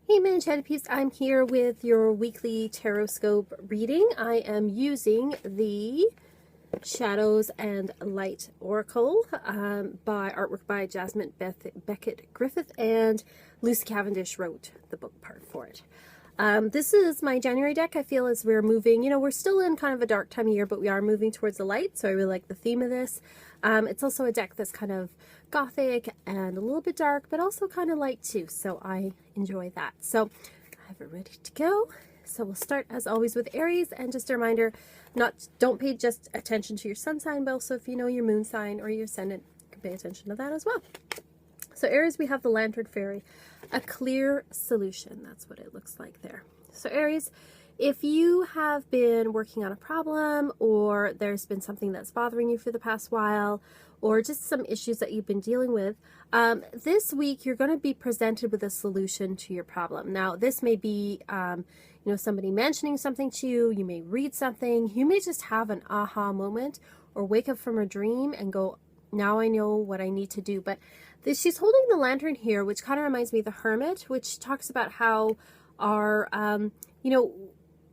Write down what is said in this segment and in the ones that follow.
Hey Enchanted Peeps, I'm here with your weekly Tarotscope reading. I am using the Shadows and Light Oracle by artwork by Jasmine Beckett Griffith, and Lucy Cavendish wrote the book part for it. This is my January deck. I feel as we're moving, we're still in kind of a dark time of year, but we are moving towards the light, so I really like the theme of this. It's also a deck that's kind of gothic and a little bit dark, but also kind of light too, so I enjoy that. So I have it ready to go. So we'll start as always with Aries, and just a reminder, don't pay just attention to your sun sign, but also if you know your moon sign or your ascendant, you can pay attention to that as well. So Aries, we have the Lantern Fairy, a clear solution. That's what it looks like there. So Aries, if you have been working on a problem, or there's been something that's bothering you for the past while, or just some issues that you've been dealing with, this week you're going to be presented with a solution to your problem. Now, this may be, somebody mentioning something to you. You may read something. You may just have an aha moment, or wake up from a dream and go, now I know what I need to do. But she's holding the lantern here, which kind of reminds me of the Hermit, which talks about how our,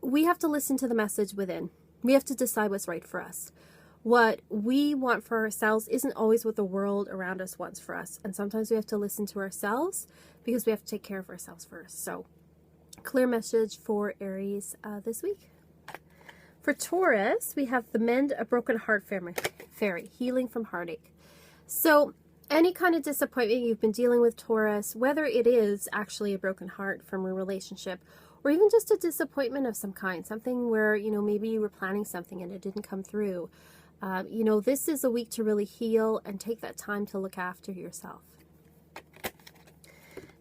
we have to listen to the message within. We have to decide what's right for us. What we want for ourselves isn't always what the world around us wants for us. And sometimes we have to listen to ourselves because we have to take care of ourselves first. So, clear message for Aries this week. For Taurus, we have the Mend a Broken Heart Fairy, healing from heartache. So, any kind of disappointment you've been dealing with, Taurus, whether it is actually a broken heart from a relationship, or even just a disappointment of some kind, something where, maybe you were planning something and it didn't come through. This is a week to really heal and take that time to look after yourself.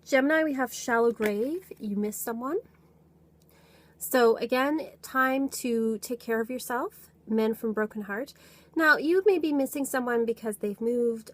Gemini, we have Shallow Grave. You miss someone. So again, time to take care of yourself. Men from Broken Heart. Now, you may be missing someone because they've moved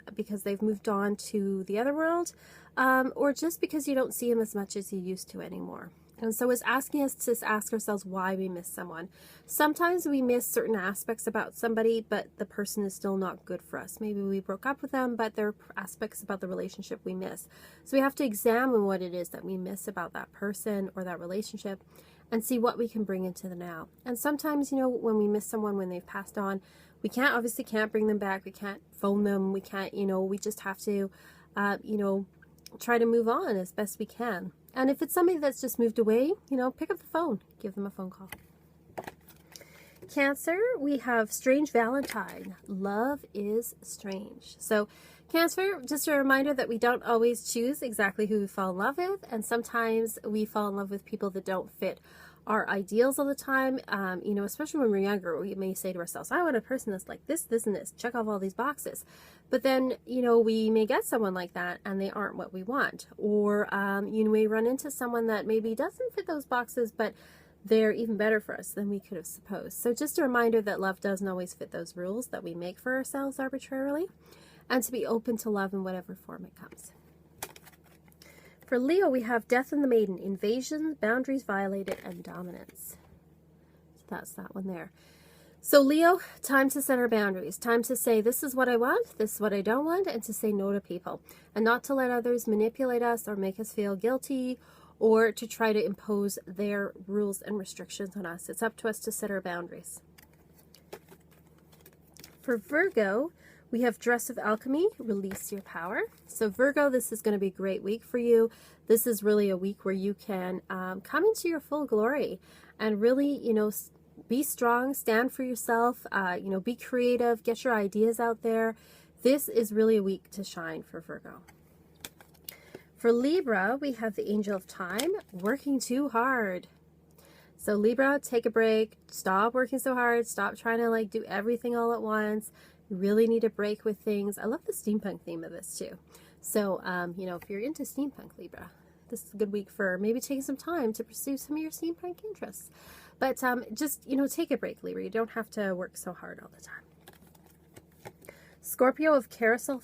on to the other world, or just because you don't see them as much as you used to anymore. And so it's asking us to ask ourselves why we miss someone. Sometimes we miss certain aspects about somebody, but the person is still not good for us. Maybe we broke up with them, but there are aspects about the relationship we miss. So we have to examine what it is that we miss about that person or that relationship and see what we can bring into the now. And sometimes, when we miss someone when they've passed on, we obviously can't bring them back. We can't phone them. We can't, we just have to, try to move on as best we can. And if it's somebody that's just moved away, pick up the phone, give them a phone call. Cancer, we have Strange Valentine. Love is strange. So Cancer, just a reminder that we don't always choose exactly who we fall in love with. And sometimes we fall in love with people that don't fit our ideals all the time. Especially when we're younger, we may say to ourselves, I want a person that's like this, this, and this, check off all these boxes. But then, we may get someone like that and they aren't what we want. Or you may run into someone that maybe doesn't fit those boxes, but they're even better for us than we could have supposed. So just a reminder that love doesn't always fit those rules that we make for ourselves arbitrarily, and to be open to love in whatever form it comes. For Leo, we have Death and the Maiden, invasion, boundaries violated, and dominance. So that's that one there. So Leo, time to set our boundaries. Time to say, this is what I want, this is what I don't want, and to say no to people. And not to let others manipulate us or make us feel guilty, or to try to impose their rules and restrictions on us. It's up to us to set our boundaries. For Virgo, we have Dress of Alchemy, release your power. So Virgo, this is going to be a great week for you. This is really a week where you can come into your full glory and really, be strong, stand for yourself, be creative, get your ideas out there. This is really a week to shine for Virgo. For Libra, we have the Angel of Time, working too hard. So Libra, take a break, stop working so hard, stop trying to do everything all at once. You really need a break with things. I love the steampunk theme of this too. So, if you're into steampunk, Libra, this is a good week for maybe taking some time to pursue some of your steampunk interests. But just, take a break, Libra. You don't have to work so hard all the time. Scorpio of Carousel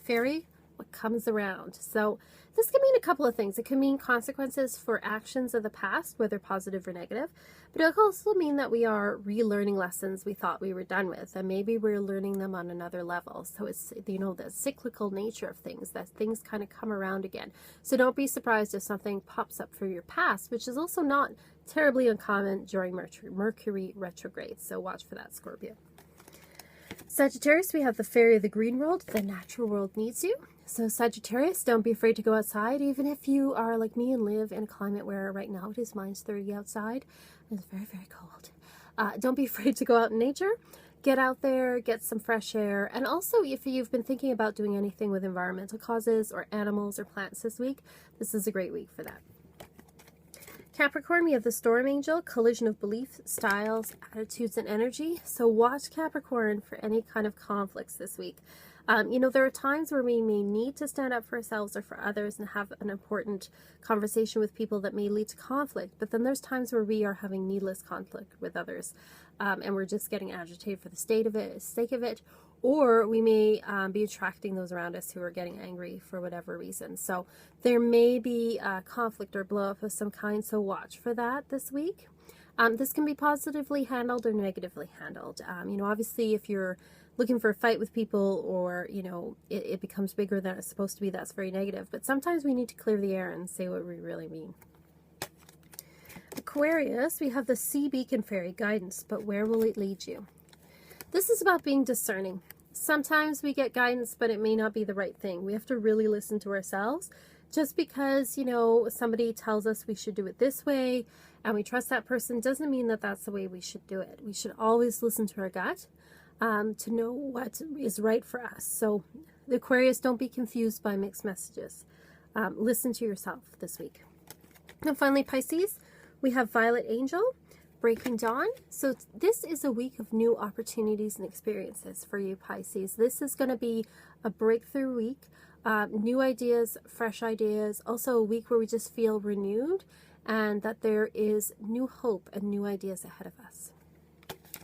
Fairy, what comes around. So this can mean a couple of things. It can mean consequences for actions of the past, whether positive or negative, but it can also mean that we are relearning lessons we thought we were done with, and maybe we're learning them on another level. So it's, you know, the cyclical nature of things, that things kind of come around again. So don't be surprised if something pops up from your past, which is also not terribly uncommon during Mercury retrograde. So watch for that, Scorpio. Sagittarius, we have the fairy of the green world. The natural world needs you. So Sagittarius, don't be afraid to go outside, even if you are like me and live in a climate where right now it is -30 outside. It's very, very cold. Don't be afraid to go out in nature. Get out there, get some fresh air. And also, if you've been thinking about doing anything with environmental causes or animals or plants this week, this is a great week for that. Capricorn, we have the storm angel, collision of belief, styles, attitudes, and energy. So watch Capricorn for any kind of conflicts this week. You know, there are times where we may need to stand up for ourselves or for others and have an important conversation with people that may lead to conflict. But then there's times where we are having needless conflict with others, and we're just getting agitated for the sake of it, or we may be attracting those around us who are getting angry for whatever reason. So there may be conflict or blow up of some kind, so watch for that this week. This can be positively handled or negatively handled. You know, obviously if you're looking for a fight with people, or, you know, it becomes bigger than it's supposed to be, that's very negative. But sometimes we need to clear the air and say what we really mean. Aquarius, we have the sea beacon fairy guidance, but where will it lead you? This is about being discerning. Sometimes we get guidance, but it may not be the right thing. We have to really listen to ourselves. Just because, you know, somebody tells us we should do it this way and we trust that person doesn't mean that that's the way we should do it. We should always listen to our gut to know what is right for us. So the Aquarius, don't be confused by mixed messages. Listen to yourself this week. And finally, Pisces, we have Violet Angel, Breaking Dawn. So this is a week of new opportunities and experiences for you, Pisces. This is going to be a breakthrough week, new ideas, fresh ideas, also a week where we just feel renewed and that there is new hope and new ideas ahead of us.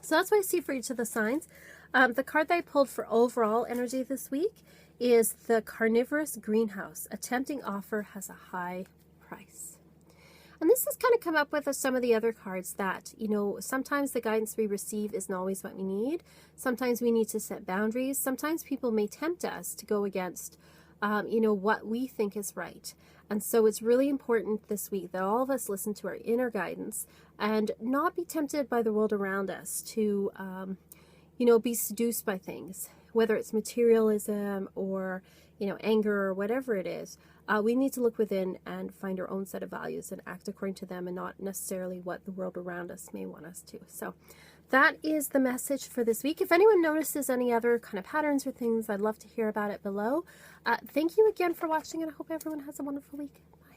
So that's what I see for each of the signs. The card that I pulled for overall energy this week is the Carnivorous Greenhouse. A tempting offer has a high price. And this has kind of come up with some of the other cards that, you know, sometimes the guidance we receive isn't always what we need. Sometimes we need to set boundaries. Sometimes people may tempt us to go against, you know, what we think is right. And so it's really important this week that all of us listen to our inner guidance and not be tempted by the world around us to, you know, be seduced by things, whether it's materialism or, you know, anger or whatever it is. We need to look within and find our own set of values and act according to them and not necessarily what the world around us may want us to. So that is the message for this week. If anyone notices any other kind of patterns or things, I'd love to hear about it below. Thank you again for watching, and I hope everyone has a wonderful week. Bye.